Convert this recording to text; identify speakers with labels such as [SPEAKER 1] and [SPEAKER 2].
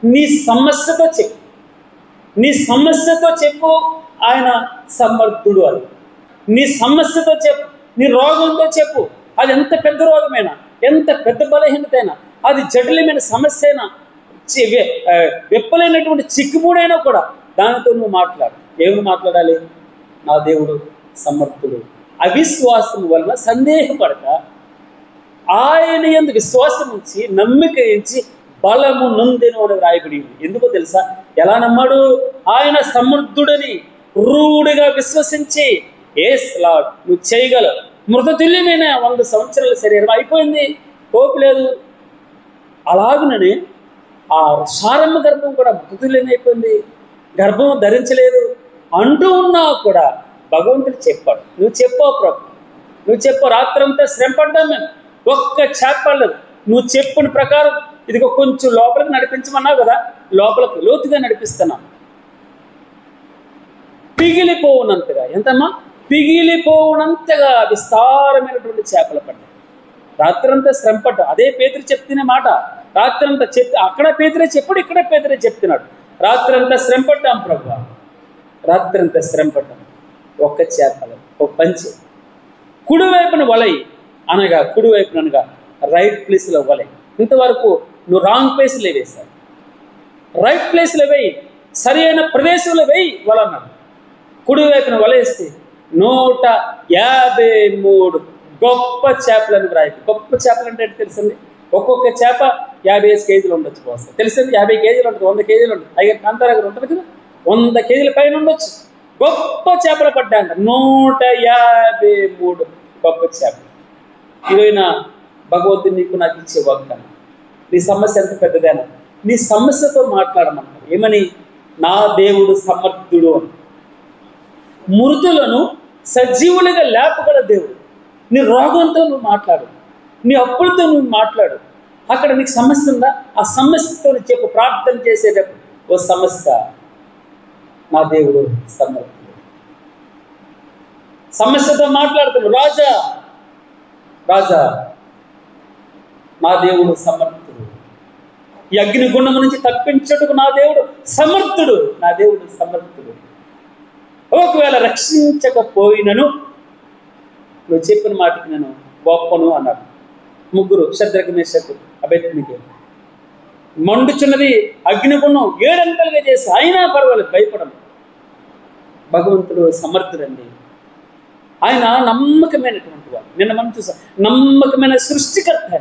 [SPEAKER 1] నీ సమస్యతో చెప్పు, నీ సమస్యతో చెప్పు, ఆయన సమర్థుడు. అది నీ సమస్యతో చెప్పు, నీ రోగంతో చెప్పు. అది ఎంత పెద్ద రోగమైనా, ఎంత పెద్ద బలహీనతైనా, అది జటిలమైన సమస్య అయినా, విప్పలేనటువంటి చిక్కుముడైనా కూడా దానితో నువ్వు మాట్లాడు. ఏమి మాట్లాడాలి? నా దేవుడు సమర్థుడు. అవిశ్వాసం వలన సందేహపడక ఆయన యందు విశ్వాసం ఉంచి నమ్మిక ఇచ్చి బలము నొందెను అని రాయబడి. ఎందుకో తెలుసా? ఎలా నమ్మాడు? ఆయన సమర్థుడని రూఢిగా విశ్వసించి, ఏస్ లార్డ్, నువ్వు చేయగలవు. మృతతుల్యమైన 100 సంవత్సరాల శరీరం అయిపోయింది, కోపు లేదు. అలాగునని ఆ శారమ్మ గర్భం కూడా మృతతుల్యమైపోయింది, గర్భం ధరించలేదు అంటూ ఉన్నా కూడా భగవంతుడు చెప్పాడు, నువ్వు చెప్పావు ప్రభు, నువ్వు చెప్పావు. రాత్రంతా శ్రమ పడ్డాం మేము, ఒక్క చేపలేదు. నువ్వు చెప్పిన ప్రకారం ఇదిగో కొంచెం లోపలికి నడిపించమన్నావు కదా, లోపలికి లోతుగా నడిపిస్తున్నాను. పిగిలిపోవునంతగా, ఎంతమ్మా? పిగిలిపోవునంతగా విస్తారమైనటువంటి చేపలు పడ్డాయి. రాత్రంతా శ్రమ పడ్డా. అదే పేతురు చెప్తున్న మాట. రాత్రంతా చెప్తే అక్కడ పేతురే చెప్పాడు, ఇక్కడ పేతురే చెప్తున్నాడు. రాత్రంతా శ్రమ పడ్డాం ప్రభు, రాత్రంతా శ్రమ పడ్డాం. ఒక్క చేపలు, ఒక పంచి. కుడివైపున వలై అనగా, కుడివైపున అనగా రైట్ ప్లేస్లో వలై. ఇంతవరకు నువ్వు రాంగ్ ప్లేస్లో వేశావు, రైట్ ప్లేస్లో వేయి, సరి అయిన ప్రదేశంలో వేయి వలన్నాడు. కుడివైపున వలేస్తే 153 గొప్ప చేపలను రాయి. గొప్ప చేపలు అంటే తెలుసండి? ఒక్కొక్క చేప 50 కేజీలు ఉండొచ్చు. పోస్తే తెలిసింది 50 కేజీలు ఉంటుంది, 100 కేజీలు ఉంటుంది. అయితే కాంతారాగర్ ఉంటుంది కదా, 100 కేజీల పైన ఉండొచ్చు. గొప్ప చేపలు పడ్డాయంట, 153 గొప్ప చేపలు. ఈరోజు భగవంతుడు నీకు నాకు ఇచ్చే వాగ్దానం. నీ సమస్య ఎంత పెద్దదైనా నీ సమస్యతో మాట్లాడమంటారు. ఏమని? నా దేవుడు సమర్థుడు అని. మృతులను సజీవులుగా లేపగల దేవుడు. నీ రోగంతో నువ్వు మాట్లాడు, నీ అప్పులతో నువ్వు మాట్లాడు. అక్కడ నీకు సమస్య ఉందా? ఆ సమస్యతో చెప్పు. ప్రార్థన చేసేటప్పుడు, ఓ సమస్య, నా దేవుడు సమర్థుడు. సమస్యతో మాట్లాడుతున్నాడు. రాజా, రాజా, నా దేవుడు సమర్థుడు. ఈ అగ్నిగుండం నుంచి తప్పించుటకు నా దేవుడు సమర్థుడు, నా దేవుడు సమర్థుడు. ఒకవేళ రక్షించకపోయినను నువ్వు చెప్పిన మాటకి నేను గొప్పను అన్నాడు. 3 శద్రకు, మేషకు, అబేద్నెగో. మండుచున్నది అగ్నిగుండం 7 అంతలుగా చేసి అయినా పర్వాలేదు, భయపడను. భగవంతుడు సమర్థుడండి. ఆయన నమ్మకమైనటువంటి వాడు. నిన్న మనం చూసాం, నమ్మకమైన సృష్టికర్త.